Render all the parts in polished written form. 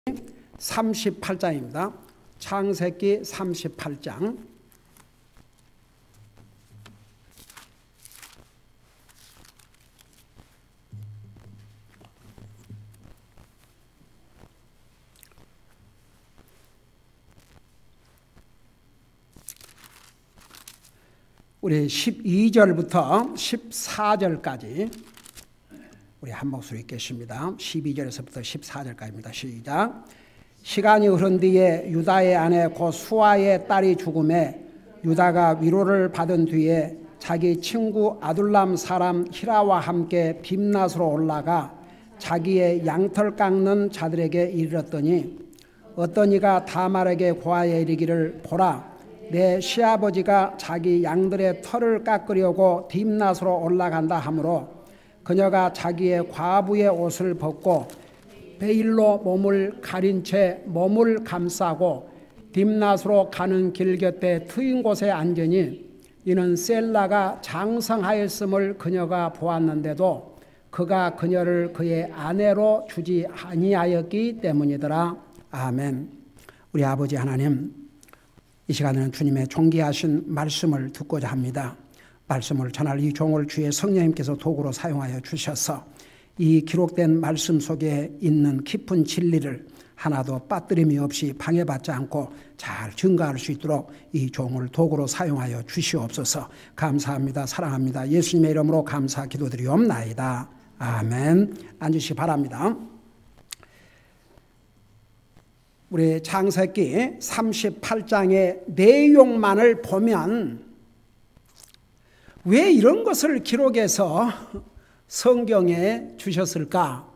38장입니다. 창세기 38장. 우리 12절부터 14절까지 우리 한 목소리 읽겠습니다. 12절에서부터 14절까지입니다. 시작. 시간이 흐른 뒤에 유다의 아내 곧 수아의 딸이 죽음에 유다가 위로를 받은 뒤에 자기 친구 아둘람 사람 히라와 함께 빔낫으로 올라가 자기의 양털 깎는 자들에게 이르렀더니 어떤 이가 다말에게 고하여 이르기를 보라 내 시아버지가 자기 양들의 털을 깎으려고 딥낫으로 올라간다 하므로 그녀가 자기의 과부의 옷을 벗고 베일로 몸을 가린 채 몸을 감싸고 딥낫으로 가는 길 곁에 트인 곳에 앉으니 이는 셀라가 장성하였음을 그녀가 보았는데도 그가 그녀를 그의 아내로 주지 아니하였기 때문이더라. 아멘. 우리 아버지 하나님, 이 시간에는 주님의 존귀하신 말씀을 듣고자 합니다. 말씀을 전할 이 종을 주의 성령님께서 도구로 사용하여 주셔서 이 기록된 말씀 속에 있는 깊은 진리를 하나도 빠뜨림이 없이 방해받지 않고 잘 증거할 수 있도록 이 종을 도구로 사용하여 주시옵소서. 감사합니다. 사랑합니다. 예수님의 이름으로 감사 기도드리옵나이다. 아멘. 앉으시기 바랍니다. 우리 창세기 38장의 내용만을 보면 왜 이런 것을 기록해서 성경에 주셨을까?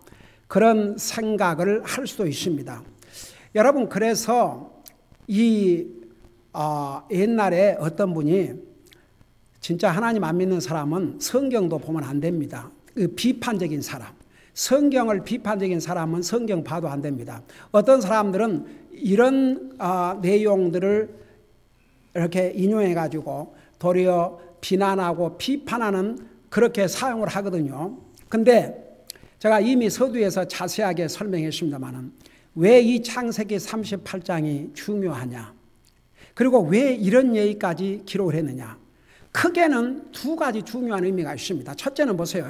그런 생각을 할 수도 있습니다. 여러분, 그래서 옛날에 어떤 분이 진짜 하나님 안 믿는 사람은 성경도 보면 안 됩니다. 비판적인 사람. 성경을 비판적인 사람은 성경 봐도 안 됩니다. 어떤 사람들은 이런 내용들을 이렇게 인용해 가지고 도리어 비난하고 비판하는 그렇게 사용을 하거든요. 근데 제가 이미 서두에서 자세하게 설명했습니다만 왜 이 창세기 38장이 중요하냐, 그리고 왜 이런 얘기까지 기록을 했느냐, 크게는 두 가지 중요한 의미가 있습니다. 첫째는 보세요.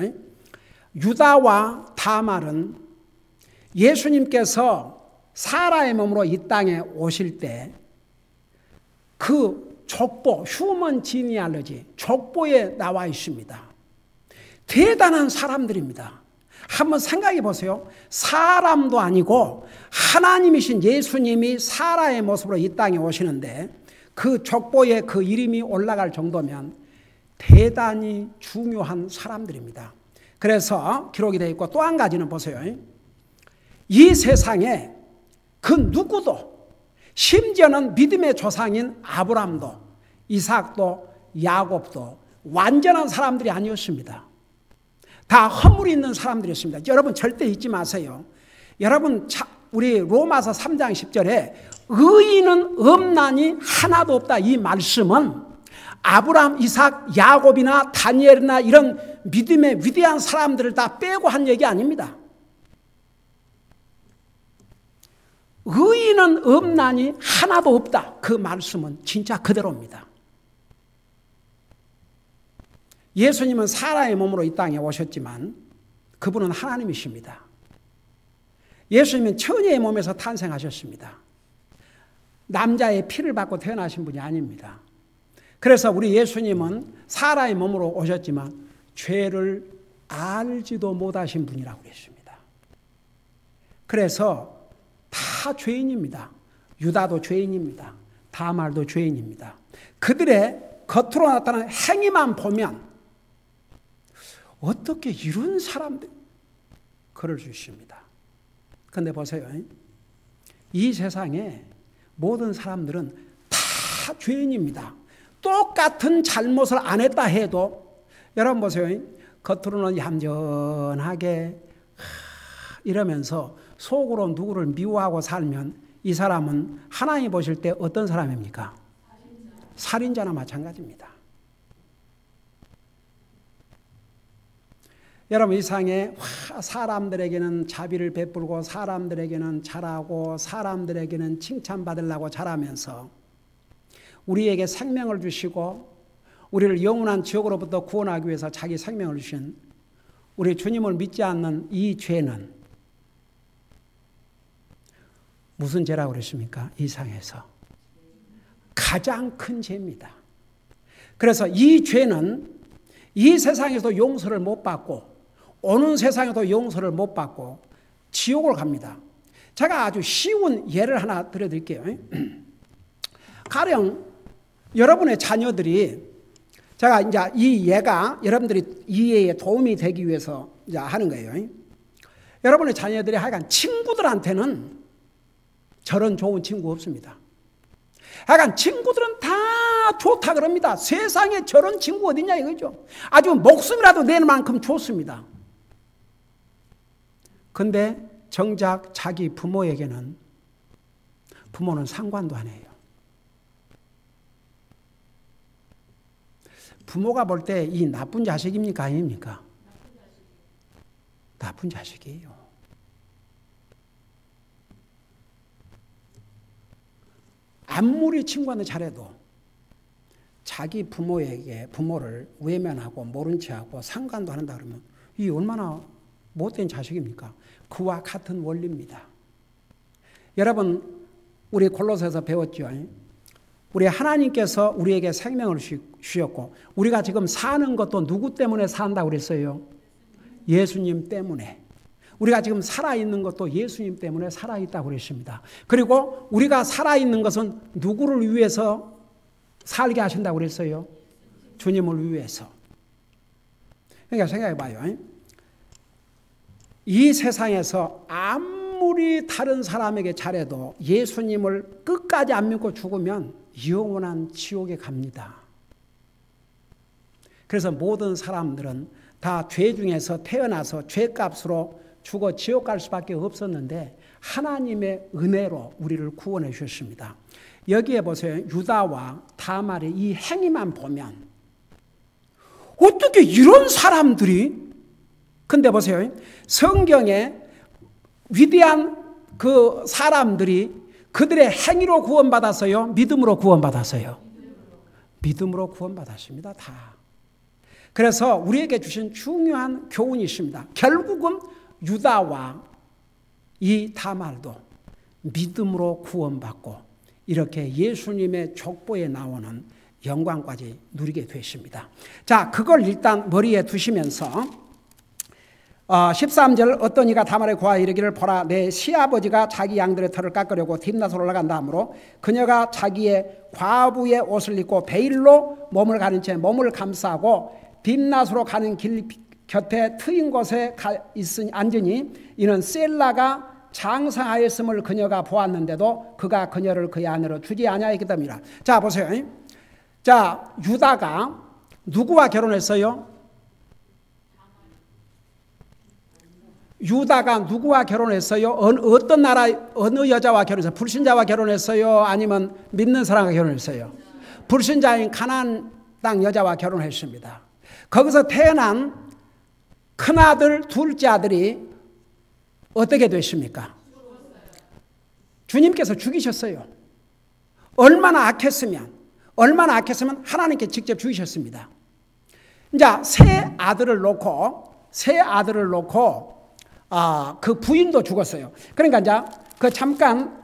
유다와 다말은 예수님께서 사라의 몸으로 이 땅에 오실 때 그 족보, 휴먼 지니알러지, 족보에 나와 있습니다. 대단한 사람들입니다. 한번 생각해 보세요. 사람도 아니고 하나님이신 예수님이 사라의 모습으로 이 땅에 오시는데 그 족보에 그 이름이 올라갈 정도면 대단히 중요한 사람들입니다. 그래서 기록이 되어 있고, 또 한 가지는 보세요. 이 세상에 그 누구도, 심지어는 믿음의 조상인 아브람도, 이삭도, 야곱도 완전한 사람들이 아니었습니다. 다 허물이 있는 사람들이었습니다. 여러분 절대 잊지 마세요. 여러분, 우리 로마서 3장 10절에 의인은 없나니 하나도 없다, 이 말씀은 아브람, 이삭, 야곱이나 다니엘이나 이런 믿음의 위대한 사람들을 다 빼고 한 얘기 아닙니다. 의인은 없나니 하나도 없다, 그 말씀은 진짜 그대로입니다. 예수님은 사라의 몸으로 이 땅에 오셨지만 그분은 하나님이십니다. 예수님은 처녀의 몸에서 탄생하셨습니다. 남자의 피를 받고 태어나신 분이 아닙니다. 그래서 우리 예수님은 사라의 몸으로 오셨지만 죄를 알지도 못하신 분이라고 그랬습니다. 그래서 다 죄인입니다. 유다도 죄인입니다. 다말도 죄인입니다. 그들의 겉으로 나타나는 행위만 보면 어떻게 이런 사람들, 그럴 수 있습니다. 그런데 보세요. 이 세상에 모든 사람들은 다 죄인입니다. 똑같은 잘못을 안 했다 해도, 여러분 보세요. 겉으로는 얌전하게 이러면서 속으로 누구를 미워하고 살면 이 사람은 하나님 보실 때 어떤 사람입니까? 살인자나 마찬가지입니다. 여러분 이 세상에 사람들에게는 자비를 베풀고 사람들에게는 잘하고 사람들에게는 칭찬받으려고 잘하면서 우리에게 생명을 주시고 우리를 영원한 지옥으로부터 구원하기 위해서 자기 생명을 주신 우리 주님을 믿지 않는 이 죄는 무슨 죄라고 그러십니까? 이 세상에서 가장 큰 죄입니다. 그래서 이 죄는 이 세상에서도 용서를 못 받고 오는 세상에도 용서를 못 받고 지옥을 갑니다. 제가 아주 쉬운 예를 하나 들어드릴게요. 가령 여러분의 자녀들이 제가 이제 이 예가 여러분들이 이해에 도움이 되기 위해서 이제 하는 거예요. 여러분의 자녀들이 하여간 친구들한테는 저런 좋은 친구 없습니다. 하여간 친구들은 다 좋다 그럽니다. 세상에 저런 친구 어딨냐 이거죠. 아주 목숨이라도 낼 만큼 좋습니다. 근데 정작 자기 부모에게는 부모는 상관도 안 해요. 부모가 볼 때 이 나쁜 자식입니까? 아닙니까? 나쁜 자식이에요. 아무리 친구한테 잘해도 자기 부모를 외면하고 모른 체하고 상관도 안 한다 그러면 이 얼마나 못된 자식입니까? 그와 같은 원리입니다. 여러분 우리 골로새서 배웠죠. 우리 하나님께서 우리에게 생명을 주셨고 우리가 지금 사는 것도 누구 때문에 산다고 그랬어요? 예수님 때문에. 우리가 지금 살아있는 것도 예수님 때문에 살아있다고 그랬습니다. 그리고 우리가 살아있는 것은 누구를 위해서 살게 하신다고 그랬어요? 주님을 위해서. 그러니까 생각해 봐요. 이 세상에서 아무리 다른 사람에게 잘해도 예수님을 끝까지 안 믿고 죽으면 영원한 지옥에 갑니다. 그래서 모든 사람들은 다 죄 중에서 태어나서 죄값으로 죽어 지옥 갈 수밖에 없었는데 하나님의 은혜로 우리를 구원해 주셨습니다. 여기에 보세요. 유다와 다말의 이 행위만 보면 어떻게 이런 사람들이 근데 보세요. 성경에 위대한 그 사람들이 그들의 행위로 구원받았어요? 믿음으로 구원받았어요? 믿음으로 구원받았습니다. 다. 그래서 우리에게 주신 중요한 교훈이 있습니다. 결국은 유다와 이 다말도 믿음으로 구원받고 이렇게 예수님의 족보에 나오는 영광까지 누리게 되십니다. 자, 그걸 일단 머리에 두시면서 13절 어떤 이가 다말에 고하여 이르기를 보라 내 시아버지가 자기 양들의 털을 깎으려고 딥낫으로 올라간다 하므로 그녀가 자기의 과부의 옷을 입고 베일로 몸을 가린 채 몸을 감싸고 딥낫으로 가는 길 곁에 트인 곳에 앉으니 이는 셀라가 장사하였음을 그녀가 보았는데도 그가 그녀를 그의 아내로 주지 아니하였기 때문이라. 자 보세요. 자 유다가 누구와 결혼했어요? 유다가 누구와 결혼했어요? 어떤 나라 어느 여자와 결혼했어요? 불신자와 결혼했어요? 아니면 믿는 사람과 결혼했어요? 불신자인 가나안 땅 여자와 결혼했습니다. 거기서 태어난 큰아들 둘째 아들이 어떻게 됐습니까? 주님께서 죽이셨어요. 얼마나 악했으면 하나님께 직접 죽이셨습니다. 이제 세 아들을 놓고 그 부인도 죽었어요. 그러니까 이제 그 잠깐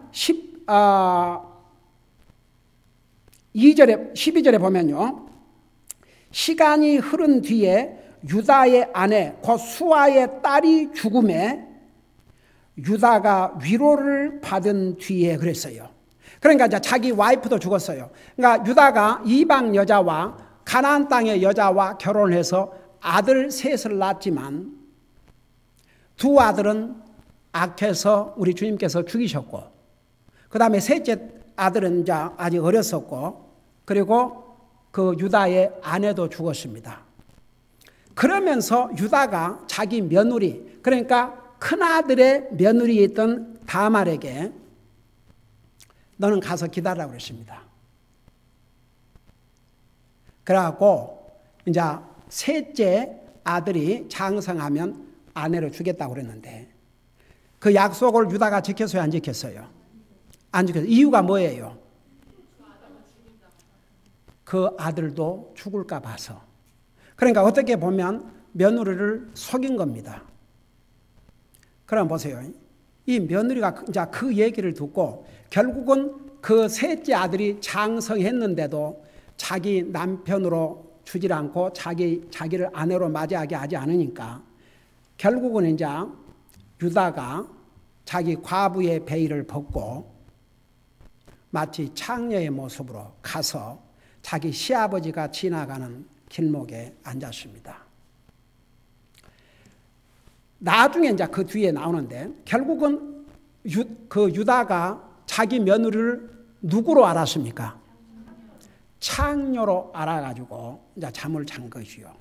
12절에 보면요. 시간이 흐른 뒤에 유다의 아내 곧 수아의 딸이 죽음에 유다가 위로를 받은 뒤에 그랬어요. 그러니까 이제 자기 와이프도 죽었어요. 그러니까 유다가 이방 여자와 가나안 땅의 여자와 결혼해서 아들 셋을 낳았지만 두 아들은 악해서 우리 주님께서 죽이셨고 그 다음에 셋째 아들은 이제 아직 어렸었고 그리고 그 유다의 아내도 죽었습니다. 그러면서 유다가 자기 며느리 그러니까 큰아들의 며느리였던 다말에게 너는 가서 기다리라고 그랬습니다. 그래갖고 이제 셋째 아들이 장성하면 아내로 주겠다고 그랬는데 그 약속을 유다가 지켰어요, 안 지켰어요? 안 지켰어요. 이유가 뭐예요? 그 아들도 죽을까 봐서. 그러니까 어떻게 보면 며느리를 속인 겁니다. 그럼 보세요. 이 며느리가 이제 그 얘기를 듣고 결국은 그 셋째 아들이 장성했는데도 자기 남편으로 주질 않고 자기를 아내로 맞이하게 하지 않으니까 결국은 이제 유다가 자기 과부의 베일을 벗고 마치 창녀의 모습으로 가서 자기 시아버지가 지나가는 길목에 앉았습니다. 나중에 이제 그 뒤에 나오는데 결국은 그 유다가 자기 며느리를 누구로 알았습니까? 창녀로 알아가지고 이제 잠을 잔 것이요.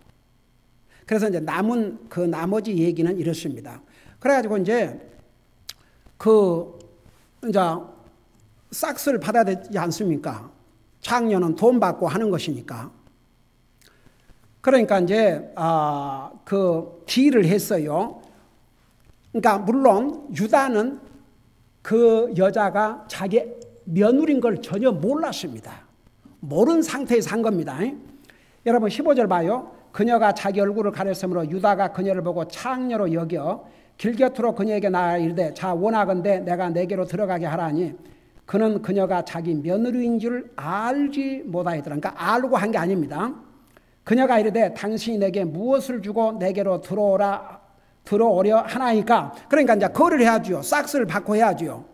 그래서 이제 남은 그 나머지 얘기는 이렇습니다. 그래가지고 이제 싹스를 받아야 되지 않습니까? 창녀는 돈 받고 하는 것이니까. 그러니까 이제 그 딜을 했어요. 그러니까 물론 유다는 그 여자가 자기 며느리인 걸 전혀 몰랐습니다. 모르는 상태에서 한 겁니다. 여러분 15절 봐요. 그녀가 자기 얼굴을 가렸으므로 유다가 그녀를 보고 창녀로 여겨 길 곁으로 그녀에게 나아가 이르되 자 원하건대 내가 내게로 들어가게 하라니 그는 그녀가 자기 며느리인 줄 알지 못하였더라. 그러니까 알고 한 게 아닙니다. 그녀가 이르되 당신이 내게 무엇을 주고 내게로 들어오려 하나이까. 그러니까 이제 거를 해야지요. 싹스를 받고 해야지요.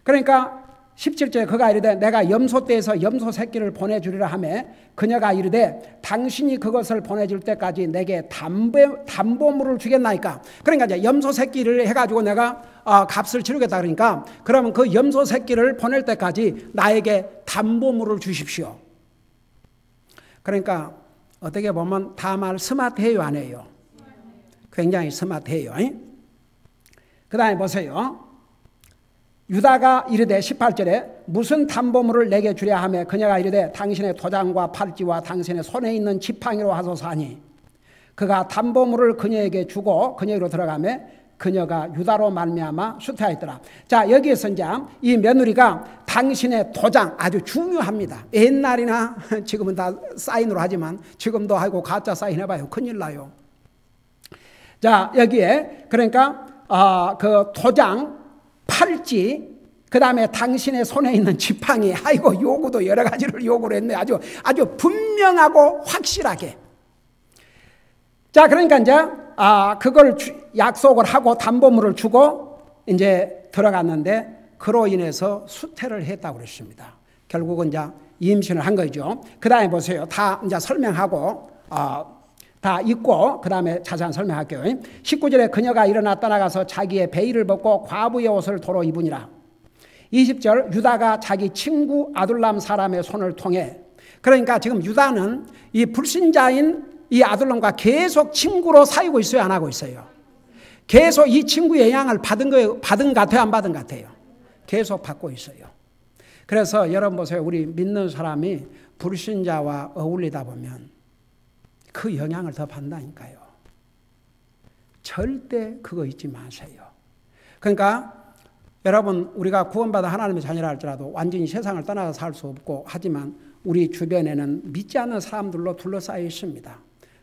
그러니까 17절에 그가 이르되 내가 염소떼에서 염소 새끼를 보내주리라 하매 그녀가 이르되 당신이 그것을 보내줄 때까지 내게 담보물을 주겠나이까. 그러니까 이제 염소 새끼를 해가지고 내가 값을 치르겠다 그러니까 그러면 그 염소 새끼를 보낼 때까지 나에게 담보물을 주십시오. 그러니까 어떻게 보면 다말 스마트해요, 안 해요? 굉장히 스마트해요. 그 다음에 보세요. 유다가 이르되 18절에 무슨 담보물을 내게 주랴 하며 그녀가 이르되 당신의 도장과 팔찌와 당신의 손에 있는 지팡이로 하소서 하니 그가 담보물을 그녀에게 주고 그녀로 들어가며 그녀가 유다로 말미암아 수태하였더라. 자, 여기에서 이제 이 며느리가 당신의 도장 아주 중요합니다. 옛날이나 지금은 다 사인으로 하지만 지금도 하고 가짜 사인 해봐요. 큰일 나요. 자, 여기에 그러니까 그 도장, 팔찌, 그 다음에 당신의 손에 있는 지팡이, 아이고 요구도 여러 가지를 요구를 했네. 아주 분명하고 확실하게. 자, 그러니까 이제 그걸 약속을 하고 담보물을 주고 이제 들어갔는데 그로 인해서 수태를 했다고 그랬습니다. 결국은 이제 임신을 한 거죠. 그 다음에 보세요. 다 이제 설명하고 다 읽고 그 다음에 자세한 설명할게요. 19절에 그녀가 일어나 떠나가서 자기의 베일을 벗고 과부의 옷을 도로 입으니라. 20절 유다가 자기 친구 아둘람 사람의 손을 통해 그러니까 지금 유다는 이 불신자인 이 아둘람과 계속 친구로 사귀고 있어요, 안 하고 있어요? 계속 이 친구의 영향을 받은 것 같아요, 안 받은 것 같아요? 계속 받고 있어요. 그래서 여러분 보세요. 우리 믿는 사람이 불신자와 어울리다 보면 그 영향을 더 받는다니까요. 절대 그거 잊지 마세요. 그러니까 여러분 우리가 구원받아 하나님의 자녀라 할지라도 완전히 세상을 떠나서 살 수 없고 하지만 우리 주변에는 믿지 않는 사람들로 둘러싸여 있습니다.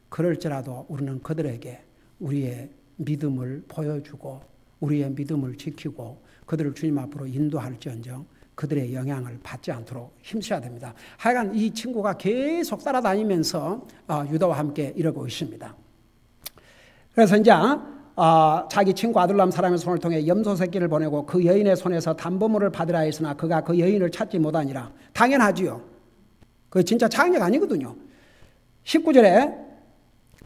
그럴지라도 우리는 그들에게 우리의 믿음을 보여주고 우리의 믿음을 지키고 그들을 주님 앞으로 인도할지언정 그들의 영향을 받지 않도록 힘써야 됩니다. 하여간 이 친구가 계속 따라다니면서 유다와 함께 이러고 있습니다. 그래서 이제 자기 친구 아둘람 사람의 손을 통해 염소 새끼를 보내고 그 여인의 손에서 담보물을 받으라 했으나 그가 그 여인을 찾지 못하니라. 당연하지요. 그 진짜 창녀가 아니거든요. 19절에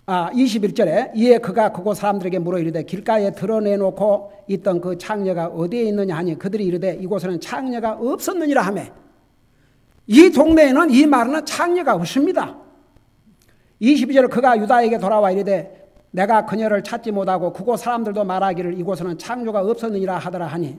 21절에 이에 그가 그곳 사람들에게 물어 이르되 길가에 드러내놓고 있던 그 창녀가 어디에 있느냐 하니 그들이 이르되 이곳에는 창녀가 없었느니라 하매 이 동네에는 이 마을에는 창녀가 없습니다. 22절 그가 유다에게 돌아와 이르되 내가 그녀를 찾지 못하고 그곳 사람들도 말하기를 이곳에는 창녀가 없었느니라 하더라 하니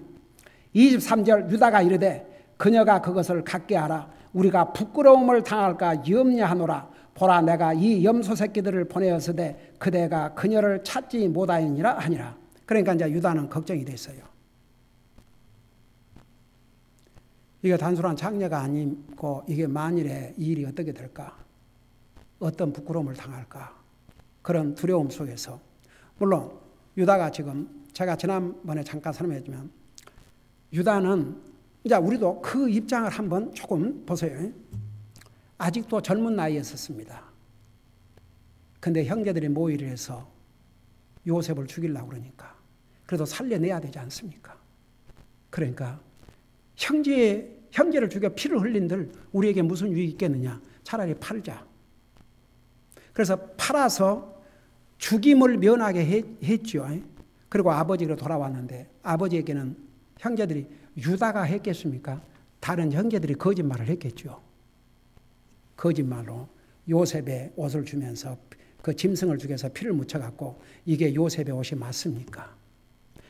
23절 유다가 이르되 그녀가 그것을 갖게 하라. 우리가 부끄러움을 당할까 염려하노라. 보라 내가 이 염소 새끼들을 보내었으되 그대가 그녀를 찾지 못하였니라 하니라. 그러니까 이제 유다는 걱정이 됐어요. 이게 단순한 장례가 아니고 이게 만일에 이 일이 어떻게 될까? 어떤 부끄러움을 당할까? 그런 두려움 속에서 물론 유다가 지금 제가 지난번에 잠깐 설명했지만 유다는 이제 우리도 그 입장을 한번 조금 보세요. 아직도 젊은 나이에 있었습니다. 근데 형제들이 모의를 해서 요셉을 죽이려고 그러니까 그래도 살려내야 되지 않습니까? 그러니까 형제를 죽여 피를 흘린들 우리에게 무슨 유익이 있겠느냐? 차라리 팔자. 그래서 팔아서 죽임을 면하게 했죠. 그리고 아버지로 돌아왔는데 아버지에게는 형제들이 유다가 했겠습니까? 다른 형제들이 거짓말을 했겠죠. 거짓말로 요셉의 옷을 주면서 그 짐승을 죽여서 피를 묻혀갖고 이게 요셉의 옷이 맞습니까?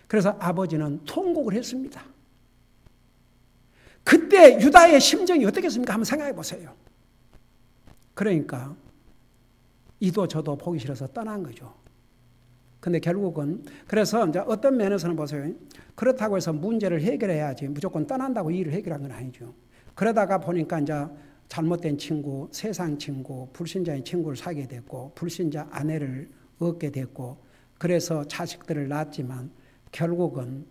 그래서 아버지는 통곡을 했습니다. 그때 유다의 심정이 어떻겠습니까? 한번 생각해 보세요. 그러니까 이도 저도 보기 싫어서 떠난 거죠. 근데 결국은 그래서 이제 어떤 면에서는 보세요. 그렇다고 해서 문제를 해결해야지 무조건 떠난다고 이 일을 해결한 건 아니죠. 그러다가 보니까 이제 잘못된 친구, 세상 친구, 불신자의 친구를 사게 됐고 불신자 아내를 얻게 됐고 그래서 자식들을 낳았지만 결국은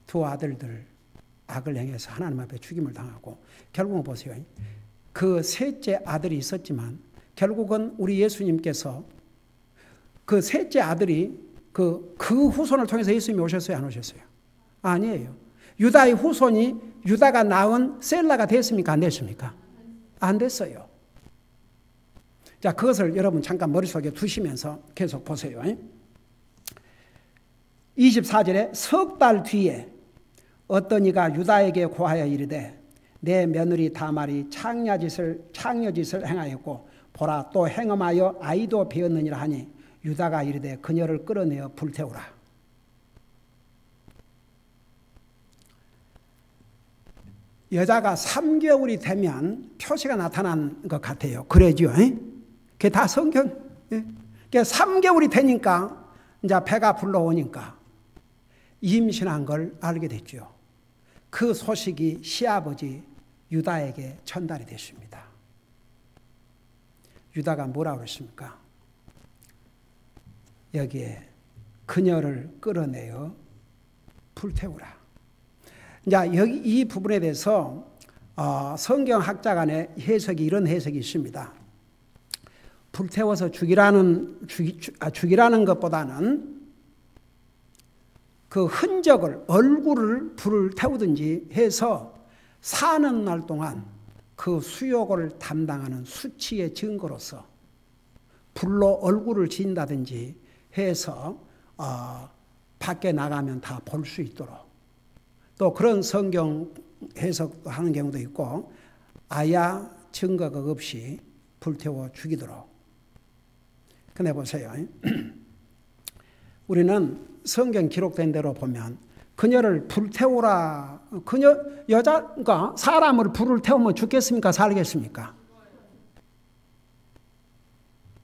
두 아들들 악을 행해서 하나님 앞에 죽임을 당하고 결국은 보세요. 그 셋째 아들이 있었지만 결국은 우리 예수님께서 그 셋째 아들이 그 후손을 통해서 예수님이 오셨어요? 안 오셨어요? 아니에요. 유다의 후손이 유다가 낳은 셀라가 됐습니까? 안 됐습니까? 안 됐어요. 자, 그것을 여러분 잠깐 머릿속에 두시면서 계속 보세요. 24절에 석 달 뒤에 어떤 이가 유다에게 고하여 이르되 내 며느리 다말이 창녀짓을 행하였고 보라 또 행음하여 아이도 배었느니라 하니 유다가 이르되 그녀를 끌어내어 불태우라. 여자가 3개월이 되면 표시가 나타난 것 같아요. 그러죠. 그게 다 성경. 그게 3개월이 되니까 이제 배가 불러오니까 임신한 걸 알게 됐죠. 그 소식이 시아버지 유다에게 전달이 됐습니다. 유다가 뭐라고 그랬습니까? 여기에 그녀를 끌어내어 불태우라. 이제 여기 이 부분에 대해서 성경학자 간의 해석이 이런 해석이 있습니다. 불태워서 죽이라는 것보다는 그 흔적을 얼굴을 불을 태우든지 해서 사는 날 동안 그 수욕을 담당하는 수치의 증거로서 불로 얼굴을 지인다든지 해서 밖에 나가면 다 볼 수 있도록 또 그런 성경 해석도 하는 경우도 있고 아야 증거가 없이 불태워 죽이도록. 근데 보세요. 우리는 성경 기록된 대로 보면 그녀를 불태우라. 여자가 사람을 불을 태우면 죽겠습니까? 살겠습니까?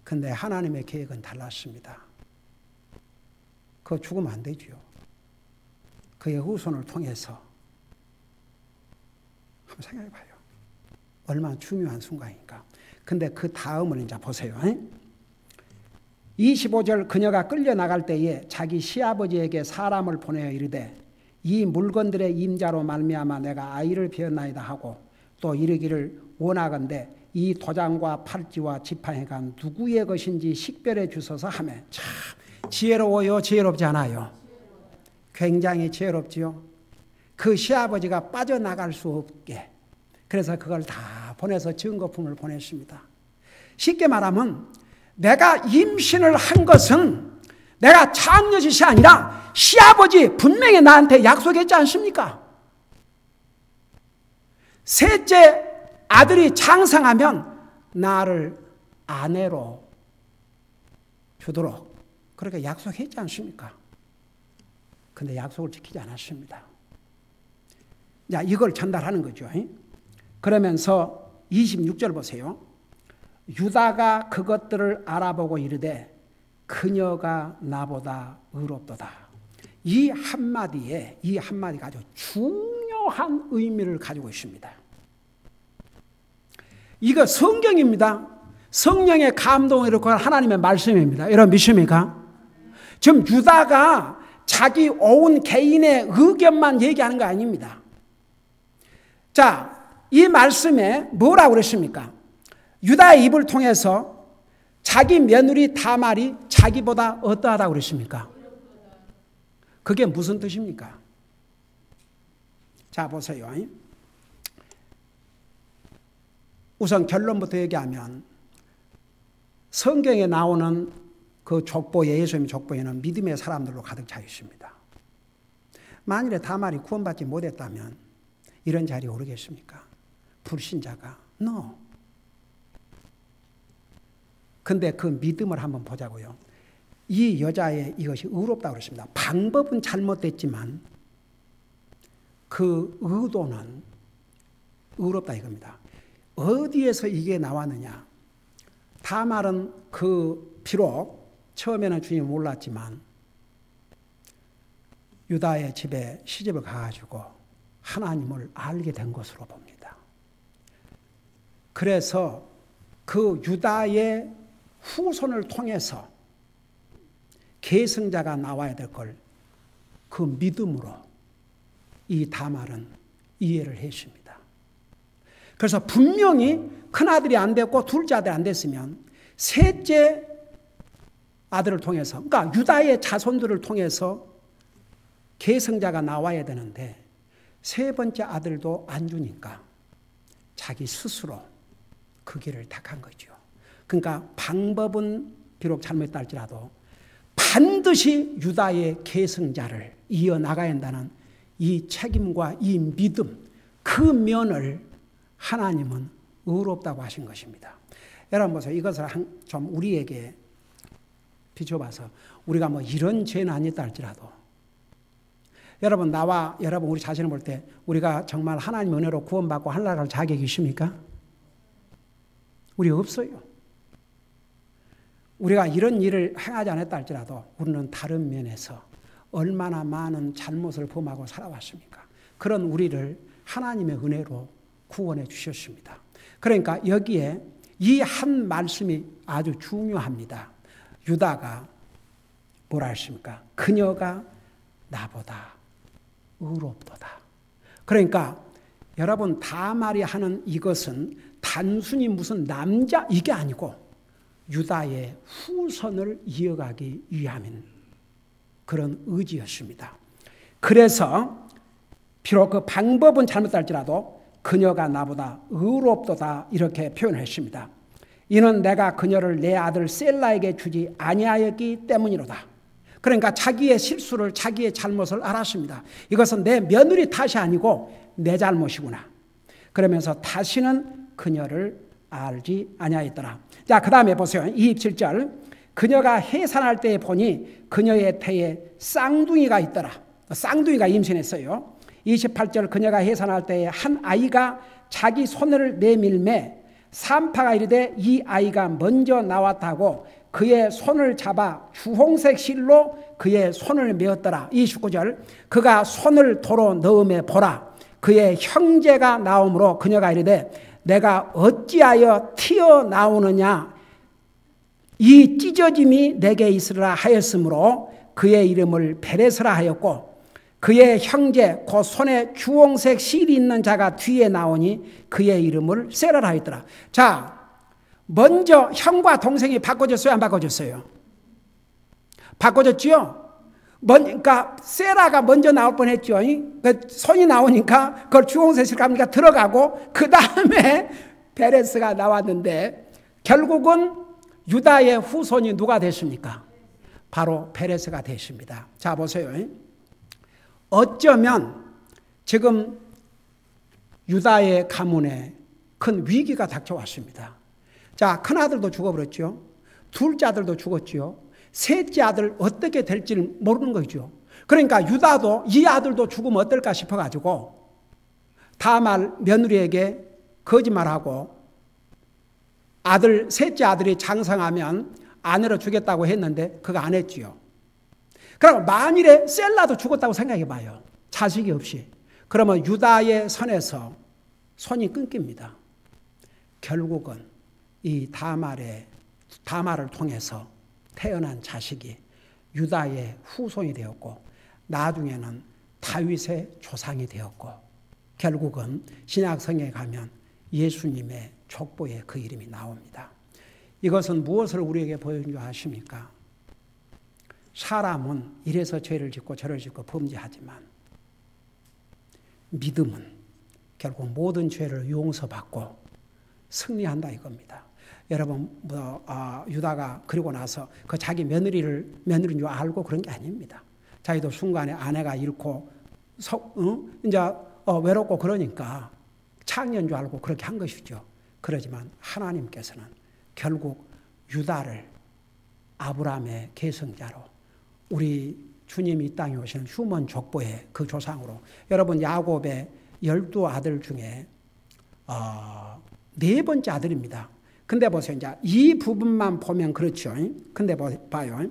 근데 하나님의 계획은 달랐습니다. 그거 죽으면 안 되죠. 그의 후손을 통해서 한번 생각해 봐요. 얼마나 중요한 순간이니까. 근데 그 다음을 이제 보세요. 25절 그녀가 끌려나갈 때에 자기 시아버지에게 사람을 보내어 이르되 이 물건들의 임자로 말미암아 내가 아이를 배었나이다 하고 또 이르기를 원하건대 이 도장과 팔찌와 지팡이가 누구의 것인지 식별해 주소서 하며. 참 지혜로워요? 지혜롭지 않아요? 굉장히 지혜롭지요. 그 시아버지가 빠져나갈 수 없게 그래서 그걸 다 보내서 증거품을 보냈습니다. 쉽게 말하면 내가 임신을 한 것은 내가 창녀짓이 아니라 시아버지 분명히 나한테 약속했지 않습니까? 셋째 아들이 장성하면 나를 아내로 주도록 그렇게 약속했지 않습니까? 근데 약속을 지키지 않았습니다. 자, 이걸 전달하는 거죠. 그러면서 26절 보세요. 유다가 그것들을 알아보고 이르되 그녀가 나보다 의롭도다. 이 한마디가 아주 중요한 의미를 가지고 있습니다. 이거 성경입니다. 성령의 감동을 이루고 하나님의 말씀입니다. 여러분 믿습니까? 지금 유다가 자기 오은 개인의 의견만 얘기하는 거 아닙니다. 자, 이 말씀에 뭐라고 그랬습니까? 유다의 입을 통해서 자기 며느리 다말이 자기보다 어떠하다고 그랬습니까? 그게 무슨 뜻입니까? 자, 보세요. 우선 결론부터 얘기하면 성경에 나오는 그 족보에, 예수님의 족보에는 믿음의 사람들로 가득 차 있습니다. 만일에 다말이 구원받지 못했다면 이런 자리에 오르겠습니까? 불신자가? No. 근데 그 믿음을 한번 보자고요. 이 여자의 이것이 의롭다고 그랬습니다. 방법은 잘못됐지만 그 의도는 의롭다 이겁니다. 어디에서 이게 나왔느냐? 다말은 비록 처음에는 주님을 몰랐지만 유다의 집에 시집을 가가지고 하나님을 알게 된 것으로 봅니다. 그래서 그 유다의 후손을 통해서 계승자가 나와야 될 걸 그 믿음으로 이 다말은 이해를 했습니다. 그래서 분명히 큰아들이 안 됐고 둘째 아들이 안 됐으면 셋째 아들을 통해서, 그러니까 유다의 자손들을 통해서 계승자가 나와야 되는데 세 번째 아들도 안 주니까 자기 스스로 그 길을 택한 거죠. 그러니까 방법은 비록 잘못했다 할지라도 반드시 유다의 계승자를 이어나가야 한다는 이 책임과 이 믿음, 그 면을 하나님은 의롭다고 하신 것입니다. 여러분 보세요. 이것을 좀 우리에게 비춰봐서 우리가 뭐 이런 죄는 아니다 할지라도 여러분 나와 여러분 우리 자신을 볼 때 우리가 정말 하나님 은혜로 구원받고 하늘나라 갈 자격이 있습니까? 우리 없어요. 우리가 이런 일을 행하지 않았다 할지라도 우리는 다른 면에서 얼마나 많은 잘못을 범하고 살아왔습니까? 그런 우리를 하나님의 은혜로 구원해 주셨습니다. 그러니까 여기에 이 한 말씀이 아주 중요합니다. 유다가 뭐라 했습니까? 그녀가 나보다 의롭도다. 그러니까 여러분 다말이 하는 이것은 단순히 무슨 남자 이게 아니고 유다의 후손을 이어가기 위함인 그런 의지였습니다. 그래서 비록 그 방법은 잘못할지라도 그녀가 나보다 의롭도다 이렇게 표현했습니다. 이는 내가 그녀를 내 아들 셀라에게 주지 아니하였기 때문이로다. 그러니까 자기의 실수를 자기의 잘못을 알았습니다. 이것은 내 며느리 탓이 아니고 내 잘못이구나. 그러면서 다시는 그녀를 알지 아니하였더라. 자, 그 다음에 보세요. 27절. 그녀가 해산할 때에 보니 그녀의 태에 쌍둥이가 있더라. 쌍둥이가 임신했어요. 28절. 그녀가 해산할 때에 한 아이가 자기 손을 내밀매 산파가 이르되 이 아이가 먼저 나왔다고 그의 손을 잡아 주홍색 실로 그의 손을 메었더라. 29절. 그가 손을 도로 넣음에 보라. 그의 형제가 나오므로 그녀가 이르되 내가 어찌하여 튀어나오느냐 이 찢어짐이 내게 있으라 하였으므로 그의 이름을 베레스라 하였고 그의 형제 그 손에 주홍색 실이 있는 자가 뒤에 나오니 그의 이름을 세라라 하였더라. 자, 먼저 형과 동생이 바꿔줬어요? 안 바꿔줬어요? 바꿔줬죠? 그러니까 세라가 먼저 나올 뻔했죠. 그 손이 나오니까 그걸 주홍색 실 가니까 들어가고 그 다음에 베레스가 나왔는데 결국은 유다의 후손이 누가 됐습니까? 바로 베레스가 됐습니다. 자, 보세요. 어쩌면 지금 유다의 가문에 큰 위기가 닥쳐왔습니다. 자, 큰아들도 죽어버렸죠. 둘째 아들도 죽었죠. 셋째 아들 어떻게 될지를 모르는 거죠. 그러니까 유다도 이 아들도 죽으면 어떨까 싶어가지고 다말 며느리에게 거짓말하고 셋째 아들이 장성하면 아내로 주겠다고 했는데 그거 안 했지요. 그럼 만일에 셀라도 죽었다고 생각해 봐요. 자식이 없이. 그러면 유다의 선에서 손이 끊깁니다. 결국은 이 다말을 통해서 태어난 자식이 유다의 후손이 되었고 나중에는 다윗의 조상이 되었고 결국은 신약성경에 가면 예수님의 족보에 그 이름이 나옵니다. 이것은 무엇을 우리에게 보여준 줄 아십니까? 사람은 이래서 죄를 짓고 저를 짓고 범죄하지만 믿음은 결국 모든 죄를 용서받고 승리한다 이겁니다. 여러분 유다가 그리고 나서 그 자기 며느리인 줄 알고 그런 게 아닙니다. 자기도 순간에 아내가 잃고 이제 외롭고 그러니까 창녀인 줄 알고 그렇게 한 것이죠. 그러지만 하나님께서는 결국 유다를 아브라함의 계승자로 우리 주님이 이 땅에 오시는 휴먼 족보의 그 조상으로 여러분 야곱의 12아들 중에 4번째 아들입니다. 근데 보세요. 이제 이 부분만 보면 그렇죠. 근데 봐요.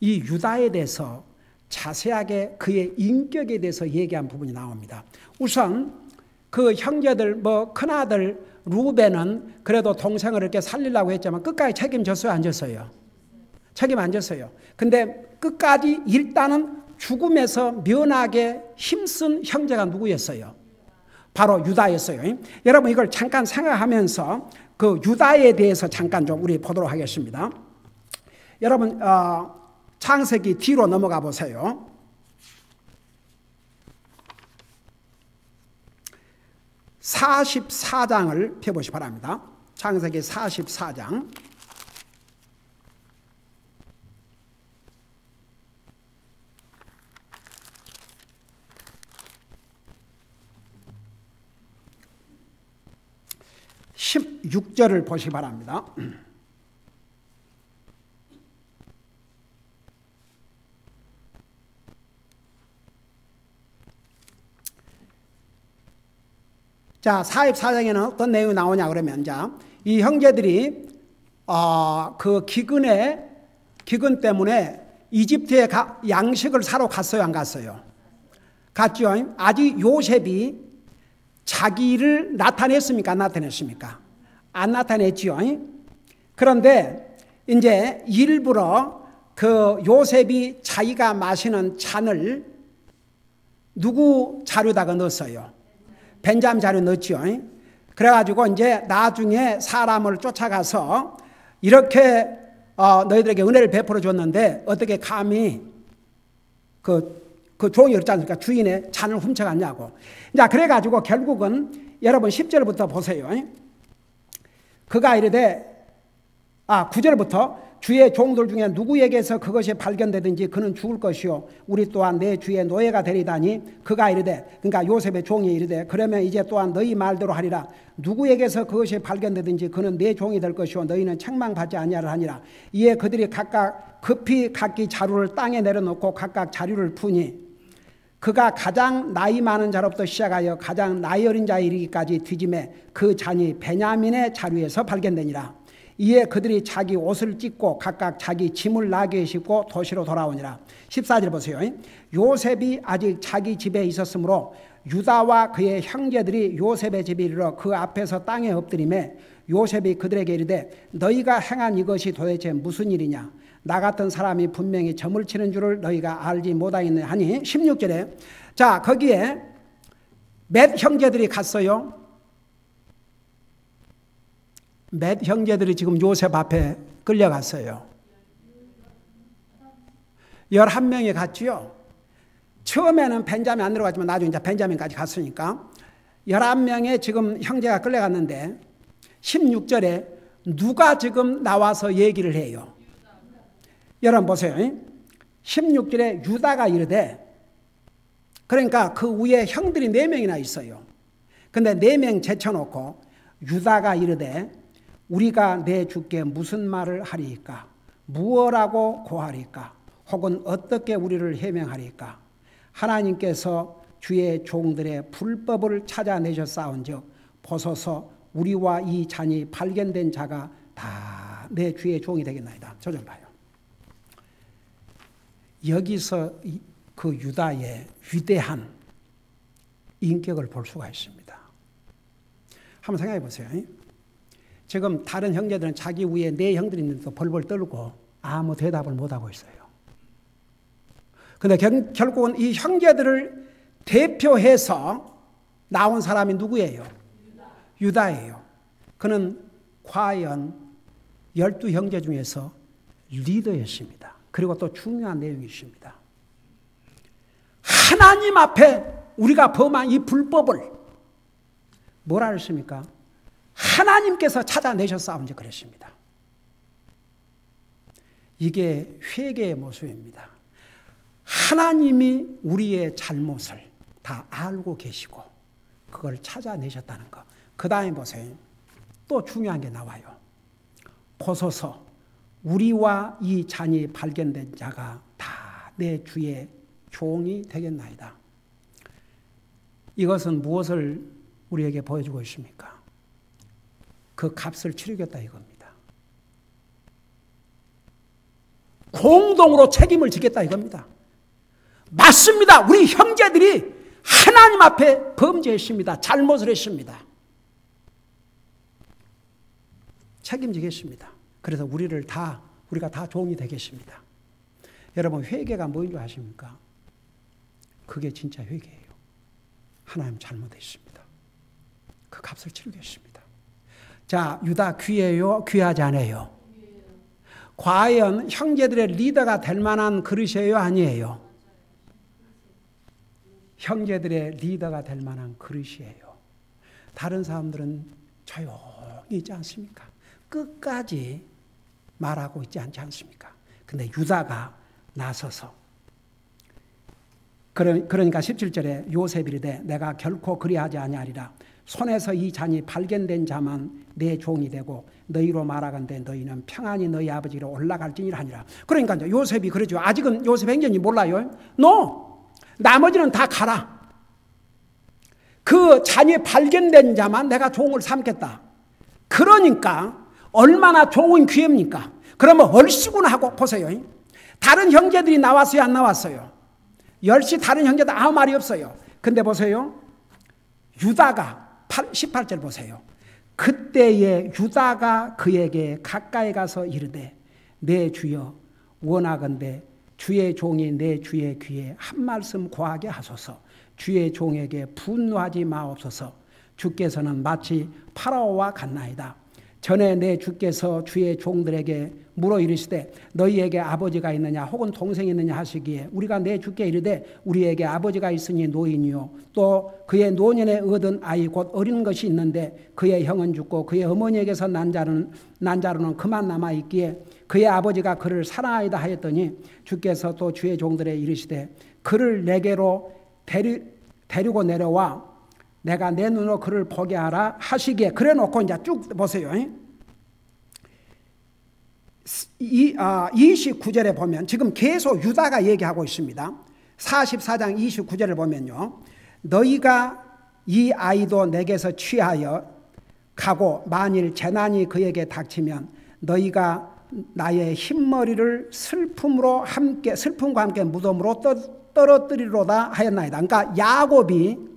이 유다에 대해서 자세하게 그의 인격에 대해서 얘기한 부분이 나옵니다. 우선 그 형제들 큰아들 루벤은 그래도 동생을 이렇게 살리려고 했지만 끝까지 책임졌어요, 안 졌어요? 책임 안 졌어요. 근데 끝까지 일단은 죽음에서 면하게 힘쓴 형제가 누구였어요? 바로 유다였어요. 여러분 이걸 잠깐 생각하면서 그 유다에 대해서 잠깐 좀 우리 보도록 하겠습니다. 여러분 창세기 뒤로 넘어가 보세요. (44장을) 펴보시기 바랍니다. 창세기 44장 16절을 보시기 바랍니다. 자, 44장에는 어떤 내용이 나오냐 그러면 이 형제들이 그 기근 때문에 이집트에 양식을 사러 갔어요, 안 갔어요? 갔죠. 아직 요셉이 자기를 나타냈습니까? 안 나타냈습니까? 안 나타냈지요. 그런데 이제 일부러 그 요셉이 자기가 마시는 잔을 누구 자료다가 넣었어요? 벤자민 자료 넣었죠. 그래가지고 이제 나중에 사람을 쫓아가서 이렇게 너희들에게 은혜를 베풀어 줬는데 어떻게 감히 그 종이 그렇지 않습니까? 주인의 잔을 훔쳐갔냐고. 자, 그래가지고 결국은 여러분 10절부터 보세요. 그가 이르되 9절부터 주의 종들 중에 누구에게서 그것이 발견되든지 그는 죽을 것이요 우리 또한 내 주의 노예가 되리다니. 그가 이르되, 그러니까 요셉의 종이 이르되, 그러면 이제 또한 너희 말대로 하리라. 누구에게서 그것이 발견되든지 그는 내 종이 될 것이요 너희는 책망받지 아니하라 하니라. 이에 그들이 각각 급히 각기 자루를 땅에 내려놓고 각각 자루를 푸니 그가 가장 나이 많은 자로부터 시작하여 가장 나이 어린 자에 이르기까지 뒤짐에 그 잔이 베냐민의 자루에서 발견되니라. 이에 그들이 자기 옷을 찢고 각각 자기 짐을 나귀에 싣고 도시로 돌아오니라. 14절 보세요. 요셉이 아직 자기 집에 있었으므로 유다와 그의 형제들이 요셉의 집에 이르러 그 앞에서 땅에 엎드리매 요셉이 그들에게 이르되 너희가 행한 이것이 도대체 무슨 일이냐? 나 같은 사람이 분명히 점을 치는 줄을 너희가 알지 못하겠느냐 하니. 16절에 자, 거기에 몇 형제들이 갔어요? 몇 형제들이 지금 요셉 앞에 끌려갔어요? 11명이 갔지요. 처음에는 벤자민 안 들어갔지만 나중에 이제 벤자민까지 갔으니까 11명의 지금 형제가 끌려갔는데 16절에 누가 지금 나와서 얘기를 해요? 여러분 보세요. 16절에 유다가 이르되, 그러니까 그 위에 형들이 4명이나 있어요. 근데 4명 제쳐놓고 유다가 이르되 우리가 내 주께 무슨 말을 하리이까? 무엇라고 고하리이까? 혹은 어떻게 우리를 해명하리이까? 하나님께서 주의 종들의 불법을 찾아내셨사온즉 보소서 우리와 이 잔이 발견된 자가 다 내 주의 종이 되겠나이다. 저 좀 봐요. 여기서 그 유다의 위대한 인격을 볼 수가 있습니다. 한번 생각해 보세요. 지금 다른 형제들은 자기 위에 네 형들이 있는데도 벌벌 떨고 아무 대답을 못하고 있어요. 그런데 결국은 이 형제들을 대표해서 나온 사람이 누구예요? 유다예요. 그는 과연 12형제 중에서 리더였습니다. 그리고 또 중요한 내용이 있습니다. 하나님 앞에 우리가 범한 이 불법을 뭐라 했습니까? 하나님께서 찾아내셨사온지 그랬습니다. 이게 회개의 모습입니다. 하나님이 우리의 잘못을 다 알고 계시고 그걸 찾아내셨다는 것. 그 다음에 보세요. 또 중요한 게 나와요. 보소서 우리와 이 잔이 발견된 자가 다 내 주의 종이 되겠나이다. 이것은 무엇을 우리에게 보여주고 있습니까? 그 값을 치르겠다 이겁니다. 공동으로 책임을 지겠다 이겁니다. 맞습니다. 우리 형제들이 하나님 앞에 범죄했습니다. 잘못을 했습니다. 책임지겠습니다. 그래서 우리가 다 종이 되겠습니다. 여러분 회개가 뭐인 줄 아십니까? 그게 진짜 회개예요. 하나님 잘못했습니다. 그 값을 치르겠습니다. 자, 유다 귀해요? 귀하지 않아요? 과연 형제들의 리더가 될 만한 그릇이에요? 아니에요? 형제들의 리더가 될 만한 그릇이에요. 다른 사람들은 조용히 있지 않습니까? 끝까지 말하고 있지 않지 않습니까? 근데 유다가 나서서 그러니까 17절에 요셉이 이르되 내가 결코 그리하지 아니하리라. 손에서 이 잔이 발견된 자만 내 종이 되고 너희로 말하건대 너희는 평안히 너희 아버지로 올라갈지니라 하니라. 그러니까 이제 요셉이 그러죠. 아직은 요셉 행전이 몰라요. 나머지는 다 가라. 그 잔이 발견된 자만 내가 종을 삼겠다. 그러니까 얼마나 좋은 기회입니까? 그러면 얼씨구나 하고 보세요. 다른 형제들이 나왔어요? 안 나왔어요? 열시 다른 형제들 아무 말이 없어요. 근데 보세요. 유다가 18절 보세요. 그때에 유다가 그에게 가까이 가서 이르되 내 주여 원하건대 주의 종이 내 주의 귀에 한 말씀 고하게 하소서. 주의 종에게 분노하지 마옵소서. 주께서는 마치 파라오와 같나이다. 전에 내 주께서 주의 종들에게 물어 이르시되 너희에게 아버지가 있느냐 혹은 동생이 있느냐 하시기에 우리가 내 주께 이르되 우리에게 아버지가 있으니 노인이요 또 그의 노년에 얻은 아이 곧 어린 것이 있는데 그의 형은 죽고 그의 어머니에게서 난 자로는 그만 남아있기에 그의 아버지가 그를 사랑하이다 하였더니 주께서 또 주의 종들에 이르시되 그를 내게로 데리고 내려와 내가 내 눈으로 그를 보게 하라 하시기에 그래 놓고 이제 쭉 보세요. 29절에 보면 지금 계속 유다가 얘기하고 있습니다. 44장 29절을 보면요. 너희가 이 아이도 내게서 취하여 가고 만일 재난이 그에게 닥치면 너희가 나의 흰머리를 슬픔과 함께 무덤으로 떨어뜨리로다 하였나이다. 그러니까 야곱이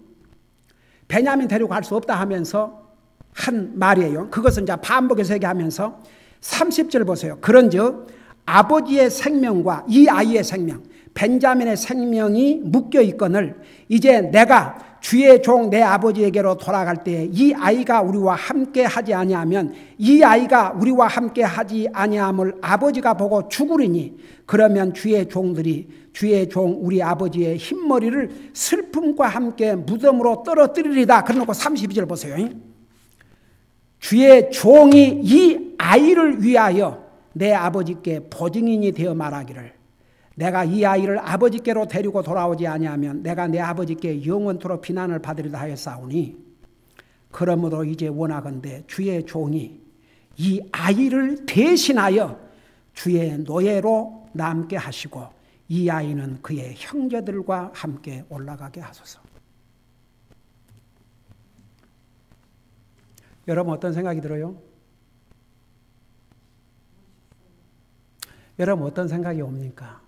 베냐민 데리고 갈 수 없다 하면서 한 말이에요. 그것은 이제 반복해서 얘기하면서 30절 보세요. 그런즉 아버지의 생명과 이 아이의 생명, 벤자민의 생명이 묶여 있거늘 이제 내가 주의 종 내 아버지에게로 돌아갈 때에 이 아이가 우리와 함께 하지 아니하면 이 아이가 우리와 함께 하지 아니함을 아버지가 보고 죽으리니 그러면 주의 종들이 주의 종 우리 아버지의 흰머리를 슬픔과 함께 무덤으로 떨어뜨리리다. 그러놓고 32절 보세요. 주의 종이 이 아이를 위하여 내 아버지께 보증인이 되어 말하기를 내가 이 아이를 아버지께로 데리고 돌아오지 아니하면 내가 내 아버지께 영원토록 비난을 받으리다 하였사오니 그러므로 이제 원하건대 주의 종이 이 아이를 대신하여 주의 노예로 남게 하시고 이 아이는 그의 형제들과 함께 올라가게 하소서. 여러분 어떤 생각이 들어요? 여러분 어떤 생각이 옵니까?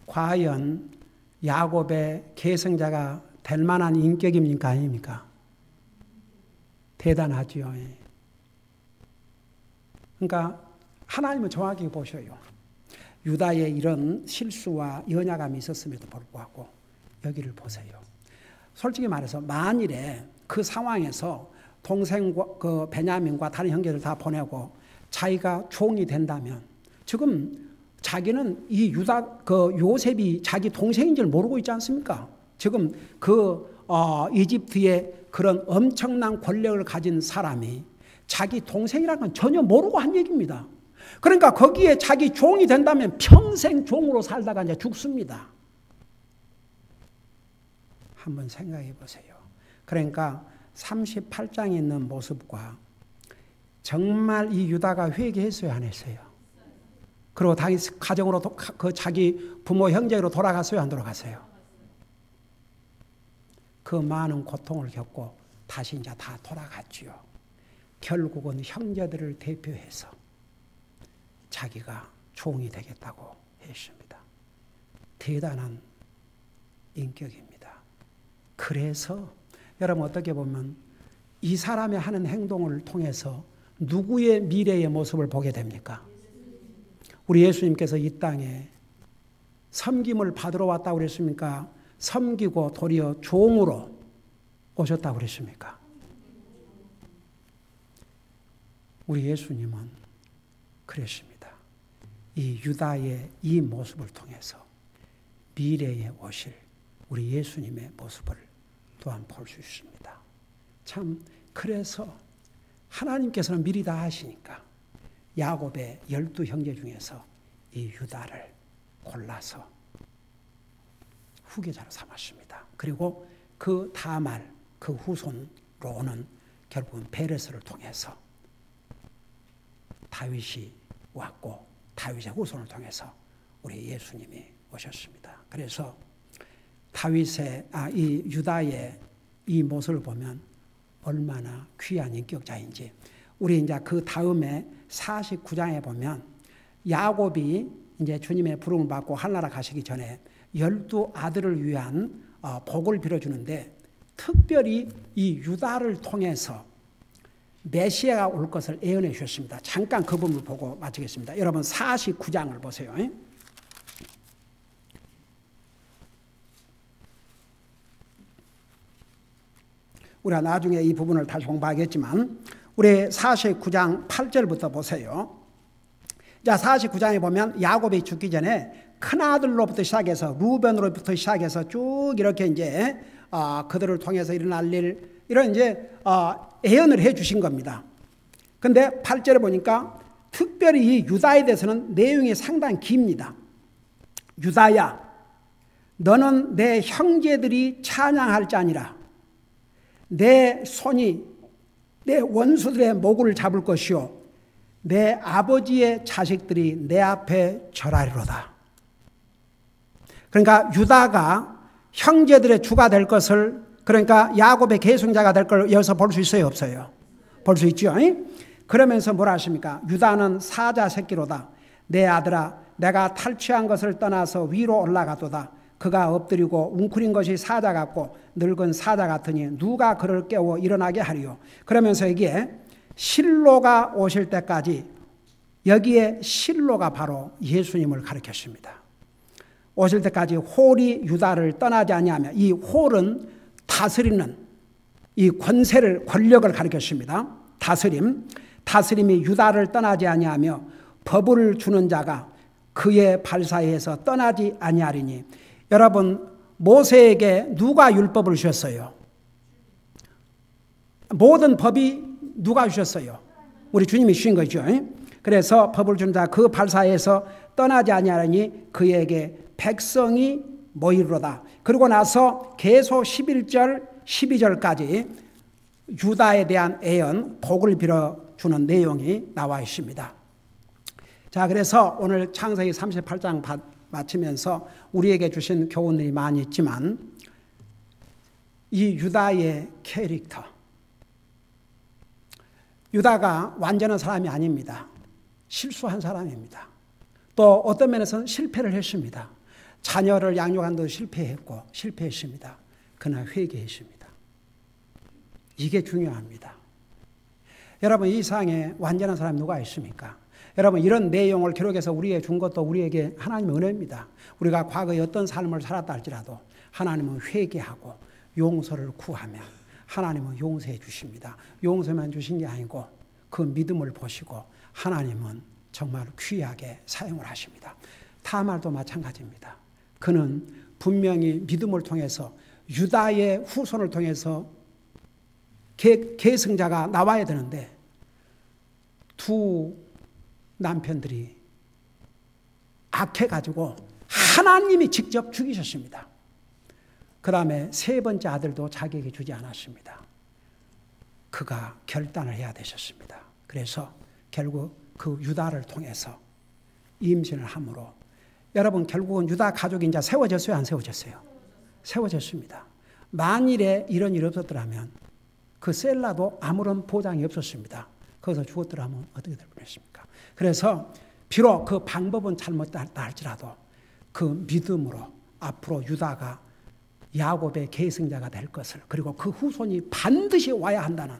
과연 야곱의 계승자가 될 만한 인격입니까? 아닙니까? 대단하지요. 그러니까 하나님은 정확히 보셔요. 유다의 이런 실수와 연약함이 있었음에도 불구하고 여기를 보세요. 솔직히 말해서 만일에 그 상황에서 동생과 그 베냐민과 다른 형제들 다 보내고 자기가 종이 된다면 지금 자기는 이 유다 그 요셉이 자기 동생인 줄 모르고 있지 않습니까? 지금 그 이집트의 그런 엄청난 권력을 가진 사람이 자기 동생이라는 건 전혀 모르고 한 얘기입니다. 그러니까 거기에 자기 종이 된다면 평생 종으로 살다가 이제 죽습니다. 한번 생각해 보세요. 그러니까 38장에 있는 모습과 정말 이 유다가 회개했어요, 안 했어요? 그리고 가정으로 그 자기 부모 형제로 돌아갔어요, 안 돌아갔어요? 그 많은 고통을 겪고 다시 이제 다 돌아갔지요. 결국은 형제들을 대표해서 자기가 종이 되겠다고 했습니다. 대단한 인격입니다. 그래서 여러분 어떻게 보면 이 사람이 하는 행동을 통해서 누구의 미래의 모습을 보게 됩니까? 우리 예수님께서 이 땅에 섬김을 받으러 왔다고 그랬습니까? 섬기고 도리어 종으로 오셨다고 그랬습니까? 우리 예수님은 그랬습니다. 이 유다의 이 모습을 통해서 미래에 오실 우리 예수님의 모습을 또한 볼 수 있습니다. 참 그래서 하나님께서는 미리 다 하시니까 야곱의 12형제 중에서 이 유다를 골라서 후계자로 삼았습니다. 그리고 그 다말, 그 후손으로는 결국은 베레스를 통해서 다윗이 왔고 다윗의 후손을 통해서 우리 예수님이 오셨습니다. 그래서 다윗의 이 유다의 이 모습을 보면 얼마나 귀한 인격자인지 우리 이제 그 다음에 49장에 보면 야곱이 이제 주님의 부름을 받고 하늘나라 가시기 전에 12아들을 위한 복을 빌어주는데 특별히 이 유다를 통해서 메시아가 올 것을 예언해 주셨습니다. 잠깐 그 부분을 보고 마치겠습니다. 여러분 49장을 보세요. 우리가 나중에 이 부분을 다시 공부하겠지만 우리 49장 8절부터 보세요. 자, 49장에 보면 야곱이 죽기 전에 큰아들로부터 시작해서 루벤으로부터 시작해서 쭉 이렇게 이제 그들을 통해서 일어날 일 이런 이제 예언을 해 주신 겁니다. 근데 8절에 보니까 특별히 이 유다에 대해서는 내용이 상당히 깁니다. 유다야, 너는 내 형제들이 찬양할 자니라. 내 손이 내 원수들의 목을 잡을 것이요 내 아버지의 자식들이 내 앞에 절하리로다. 그러니까 유다가 형제들의 주가 될 것을, 그러니까 야곱의 계승자가 될 걸 여기서 볼 수 있어요, 없어요? 볼 수 있죠. 그러면서 뭐라 하십니까? 유다는 사자 새끼로다. 내 아들아, 내가 탈취한 것을 떠나서 위로 올라가도다. 그가 엎드리고 웅크린 것이 사자 같고 늙은 사자 같으니 누가 그를 깨워 일어나게 하리요. 그러면서 여기에 실로가 오실 때까지, 여기에 실로가 바로 예수님을 가리켰습니다. 오실 때까지 홀이 유다를 떠나지 아니하며, 이 홀은 다스리는 이 권력을 가리켰습니다. 다스림이 유다를 떠나지 아니하며 법을 주는 자가 그의 발사에서 떠나지 아니하리니. 여러분, 모세에게 누가 율법을 주셨어요? 모든 법이 누가 주셨어요? 우리 주님이 주신 거죠. 그래서 법을 준 자 그 발사에서 떠나지 아니하리니 그에게 백성이 모이리로다. 그러고 나서 계속 11절 12절까지 유다에 대한 예언, 복을 빌어주는 내용이 나와 있습니다. 자, 그래서 오늘 창세기 38장 마치면서 우리에게 주신 교훈들이 많이 있지만 이 유다의 캐릭터, 유다가 완전한 사람이 아닙니다. 실수한 사람입니다. 또 어떤 면에서는 실패를 했습니다. 자녀를 양육한 데도 실패했습니다. 그러나 회개했습니다. 이게 중요합니다. 여러분, 이 세상에 완전한 사람이 누가 있습니까? 여러분, 이런 내용을 기록해서 우리에게 준 것도 우리에게 하나님의 은혜입니다. 우리가 과거에 어떤 삶을 살았다 할지라도 하나님은 회개하고 용서를 구하면 하나님은 용서해 주십니다. 용서만 주신 게 아니고 그 믿음을 보시고 하나님은 정말 귀하게 사용을 하십니다. 타말도 마찬가지입니다. 그는 분명히 믿음을 통해서 유다의 후손을 통해서 계승자가 나와야 되는데 두 남편들이 악해가지고 하나님이 직접 죽이셨습니다. 그 다음에 세 번째 아들도 자기에게 주지 않았습니다. 그가 결단을 해야 되셨습니다. 그래서 결국 그 유다를 통해서 임신을 함으로 여러분, 결국은 유다 가족이 이제 세워졌어요, 안 세워졌어요? 세워졌습니다. 만일에 이런 일이 없었더라면 그 셀라도 아무런 보장이 없었습니다. 거기서 죽었더라면 어떻게 될 뻔했습니까? 그래서 비록 그 방법은 잘못됐다 할지라도 그 믿음으로 앞으로 유다가 야곱의 계승자가 될 것을, 그리고 그 후손이 반드시 와야 한다는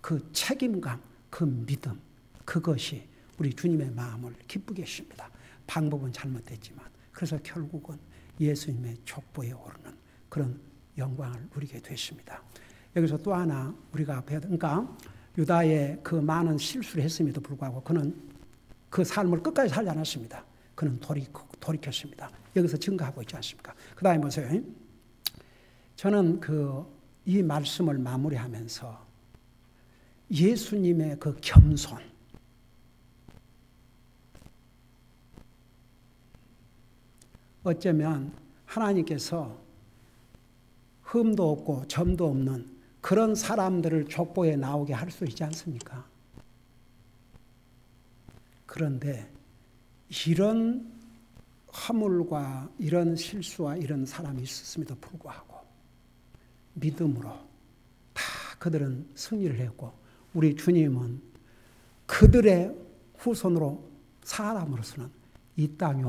그 책임감, 그 믿음, 그것이 우리 주님의 마음을 기쁘게 하십니다. 방법은 잘못됐지만 그래서 결국은 예수님의 족보에 오르는 그런 영광을 누리게 됐습니다. 여기서 또 하나 우리가 배워야, 그러니까 유다의 그 많은 실수를 했음에도 불구하고 그는 그 삶을 끝까지 살지 않았습니다. 그는 돌이켰습니다. 여기서 증거하고 있지 않습니까? 그 다음에 보세요. 저는 이 말씀을 마무리하면서 예수님의 그 겸손, 어쩌면 하나님께서 흠도 없고 점도 없는 그런 사람들을 족보에 나오게 할 수 있지 않습니까? 그런데 이런 허물과 이런 실수와 이런 사람이 있었음에도 불구하고 믿음으로 다 그들은 승리를 했고 우리 주님은 그들의 후손으로 사람으로서는 이 땅에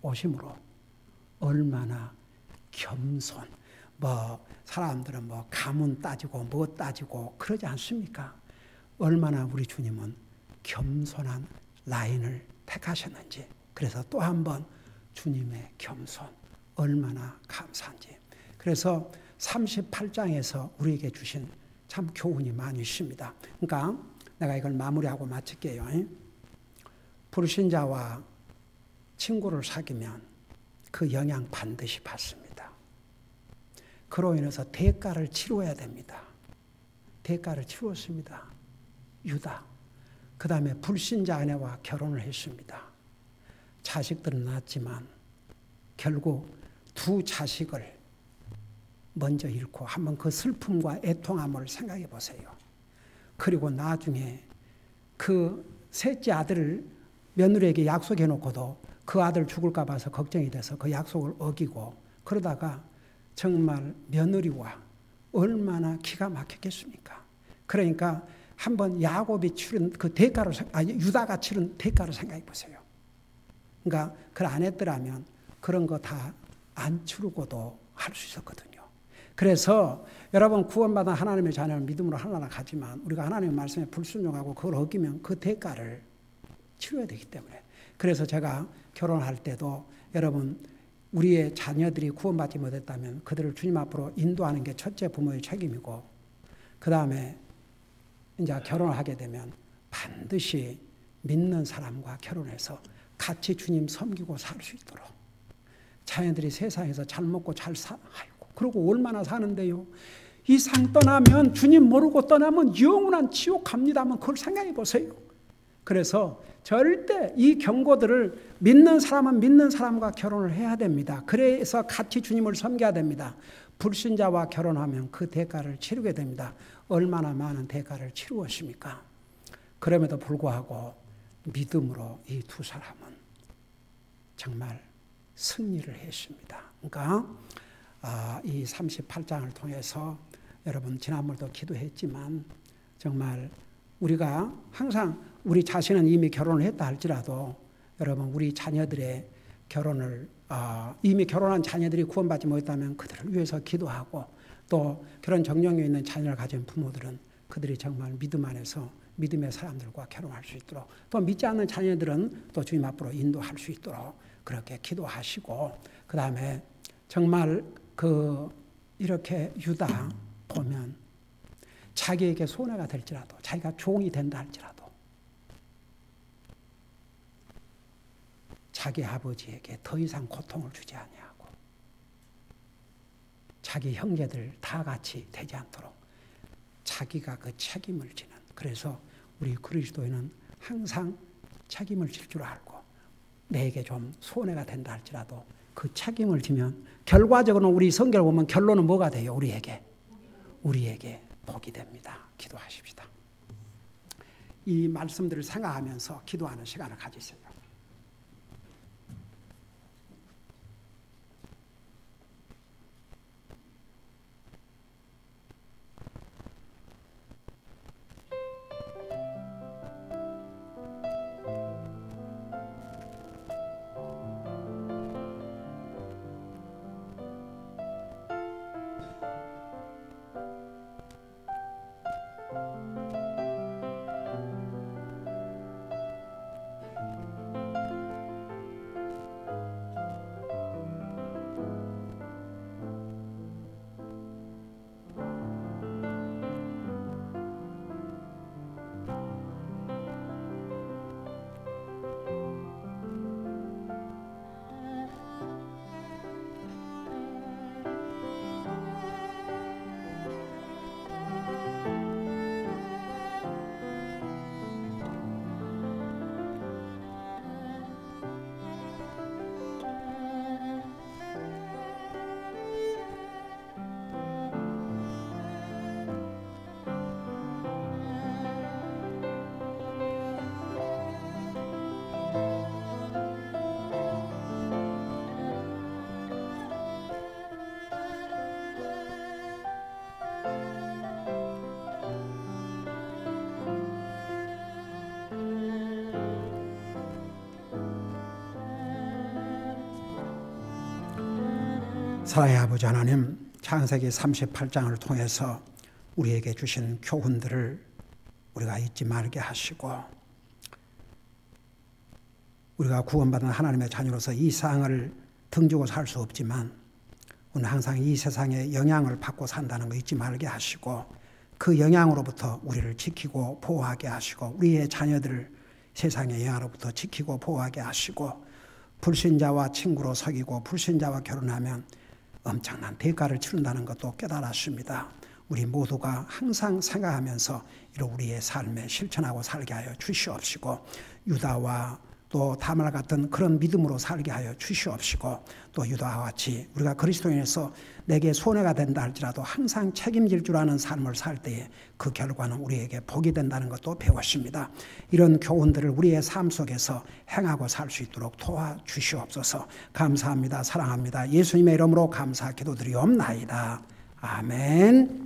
오심으로 얼마나 겸손, 사람들은 가문 따지고 뭐 따지고 그러지 않습니까? 얼마나 우리 주님은 겸손한 라인을 택하셨는지, 그래서 또 한 번 주님의 겸손 얼마나 감사한지. 그래서 38장에서 우리에게 주신 참 교훈이 많이 있습니다. 그러니까 내가 이걸 마무리하고 마칠게요. 불신자와 친구를 사귀면 그 영향 반드시 받습니다. 그로 인해서 대가를 치러야 됩니다. 대가를 치렀습니다. 유다. 그 다음에 불신자 아내와 결혼을 했습니다. 자식들은 낳았지만 결국 두 자식을 먼저 잃고 한번 그 슬픔과 애통함을 생각해 보세요. 그리고 나중에 그 셋째 아들을 며느리에게 약속해 놓고도 그 아들 죽을까 봐서 걱정이 돼서 그 약속을 어기고 그러다가 정말 며느리와 얼마나 기가 막혔겠습니까? 그러니까 한번 야곱이 치른 그 대가를, 유다가 치른 대가를 생각해 보세요. 그러니까 그걸 안 했더라면 그런 거 다 안 치르고도 할 수 있었거든요. 그래서 여러분 구원받은 하나님의 자녀는 믿음으로 하나나 가지만 우리가 하나님의 말씀에 불순종하고 그걸 어기면 그 대가를 치러야 되기 때문에, 그래서 제가 결혼할 때도 여러분 우리의 자녀들이 구원받지 못했다면 그들을 주님 앞으로 인도하는 게 첫째 부모의 책임이고, 그 다음에 이제 결혼을 하게 되면 반드시 믿는 사람과 결혼해서 같이 주님 섬기고 살 수 있도록 자녀들이 세상에서 잘 먹고 잘 살고, 그러고 얼마나 사는데요. 이 상 떠나면, 주님 모르고 떠나면 영원한 지옥 갑니다만 그걸 생각해 보세요. 그래서 절대 이 경고들을 믿는 사람은 믿는 사람과 결혼을 해야 됩니다. 그래서 같이 주님을 섬겨야 됩니다. 불신자와 결혼하면 그 대가를 치르게 됩니다. 얼마나 많은 대가를 치루었습니까? 그럼에도 불구하고 믿음으로 이 두 사람은 정말 승리를 했습니다. 그러니까 이 38장을 통해서 여러분 지난번도 기도했지만 정말 우리가 항상 우리 자신은 이미 결혼을 했다 할지라도 여러분 우리 자녀들의 결혼을 이미 결혼한 자녀들이 구원받지 못했다면 그들을 위해서 기도하고 또 결혼 정령에 있는 자녀를 가진 부모들은 그들이 정말 믿음 안에서 믿음의 사람들과 결혼할 수 있도록 또 믿지 않는 자녀들은 또 주님 앞으로 인도할 수 있도록 그렇게 기도하시고 그 다음에 정말 이렇게 유다 보면 자기에게 손해가 될지라도 자기가 종이 된다 할지라도 자기 아버지에게 더 이상 고통을 주지 아니하고 자기 형제들 다 같이 되지 않도록 자기가 그 책임을 지는 그래서 우리 그리스도인은 항상 책임을 질 줄 알고 내게 좀 손해가 된다 할지라도 그 책임을 지면 결과적으로 우리 성경을 보면 결론은 뭐가 돼요? 우리에게 복이 됩니다. 기도하십시다. 이 말씀들을 생각하면서 기도하는 시간을 가지세요. 사랑의 아버지 하나님, 창세기 38장을 통해서 우리에게 주신 교훈들을 우리가 잊지 말게 하시고 우리가 구원받은 하나님의 자녀로서 이 세상을 등지고 살 수 없지만 우리는 항상 이 세상의 영향을 받고 산다는 거 잊지 말게 하시고 그 영향으로부터 우리를 지키고 보호하게 하시고 우리의 자녀들을 세상의 영향으로부터 지키고 보호하게 하시고 불신자와 친구로 사귀고 불신자와 결혼하면 엄청난 대가를 치른다는 것도 깨달았습니다. 우리 모두가 항상 생각하면서 이런 우리의 삶에 실천하고 살게 하여 주시옵시고 유다와 또 다말 같은 그런 믿음으로 살게 하여 주시옵시고 또 유다와 같이 우리가 그리스도인에서 내게 손해가 된다 할지라도 항상 책임질 줄 아는 삶을 살 때에 그 결과는 우리에게 복이 된다는 것도 배웠습니다. 이런 교훈들을 우리의 삶 속에서 행하고 살 수 있도록 도와주시옵소서. 감사합니다. 사랑합니다. 예수님의 이름으로 감사 기도드리옵나이다. 아멘.